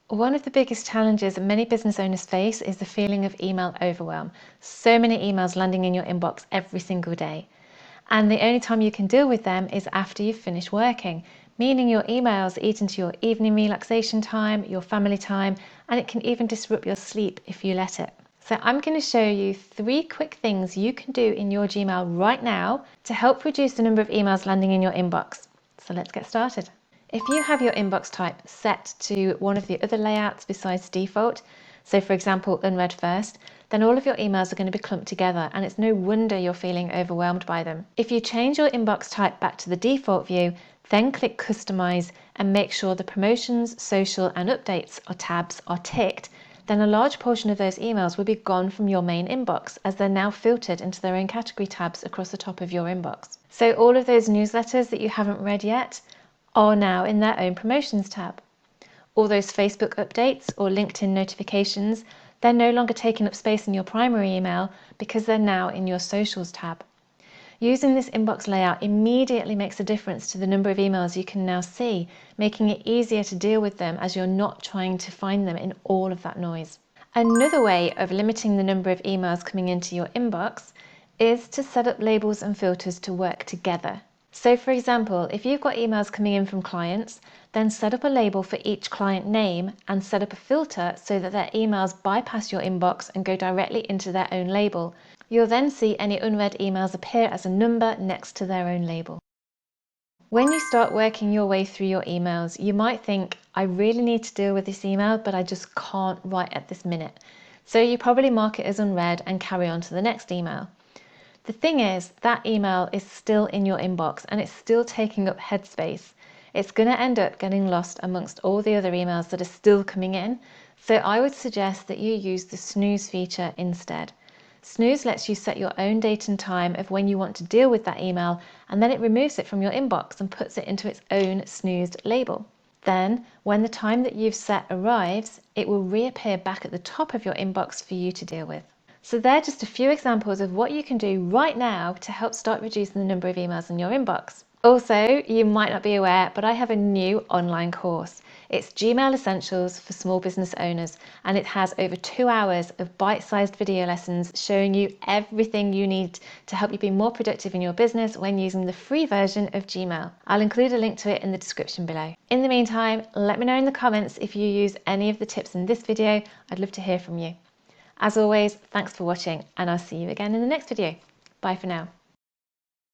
One of the biggest challenges many business owners face is the feeling of email overwhelm. So many emails landing in your inbox every single day. And the only time you can deal with them is after you've finished working, meaning your emails eat into your evening relaxation time, your family time, and it can even disrupt your sleep if you let it. So I'm going to show you 3 quick things you can do in your Gmail right now to help reduce the number of emails landing in your inbox. So let's get started. If you have your inbox type set to one of the other layouts besides default, so for example unread first, then all of your emails are going to be clumped together and it's no wonder you're feeling overwhelmed by them. If you change your inbox type back to the default view, then click customize and make sure the promotions, social and updates or tabs are ticked, then a large portion of those emails will be gone from your main inbox as they're now filtered into their own category tabs across the top of your inbox. So all of those newsletters that you haven't read yet are now in their own promotions tab. All those Facebook updates or LinkedIn notifications, they're no longer taking up space in your primary email because they're now in your socials tab. Using this inbox layout immediately makes a difference to the number of emails you can now see, making it easier to deal with them as you're not trying to find them in all of that noise. Another way of limiting the number of emails coming into your inbox is to set up labels and filters to work together. So for example, if you've got emails coming in from clients, then set up a label for each client name and set up a filter so that their emails bypass your inbox and go directly into their own label. You'll then see any unread emails appear as a number next to their own label. When you start working your way through your emails, you might think, I really need to deal with this email, but I just can't right at this minute. So you probably mark it as unread and carry on to the next email. The thing is, that email is still in your inbox and it's still taking up headspace. It's going to end up getting lost amongst all the other emails that are still coming in. So I would suggest that you use the snooze feature instead. Snooze lets you set your own date and time of when you want to deal with that email, and then it removes it from your inbox and puts it into its own snoozed label. Then, when the time that you've set arrives, it will reappear back at the top of your inbox for you to deal with. So they're just a few examples of what you can do right now to help start reducing the number of emails in your inbox. Also, you might not be aware, but I have a new online course. It's Gmail Essentials for Small Business Owners, and it has over 2 hours of bite-sized video lessons showing you everything you need to help you be more productive in your business when using the free version of Gmail. I'll include a link to it in the description below. In the meantime, let me know in the comments if you use any of the tips in this video. I'd love to hear from you. As always, thanks for watching and I'll see you again in the next video. Bye for now.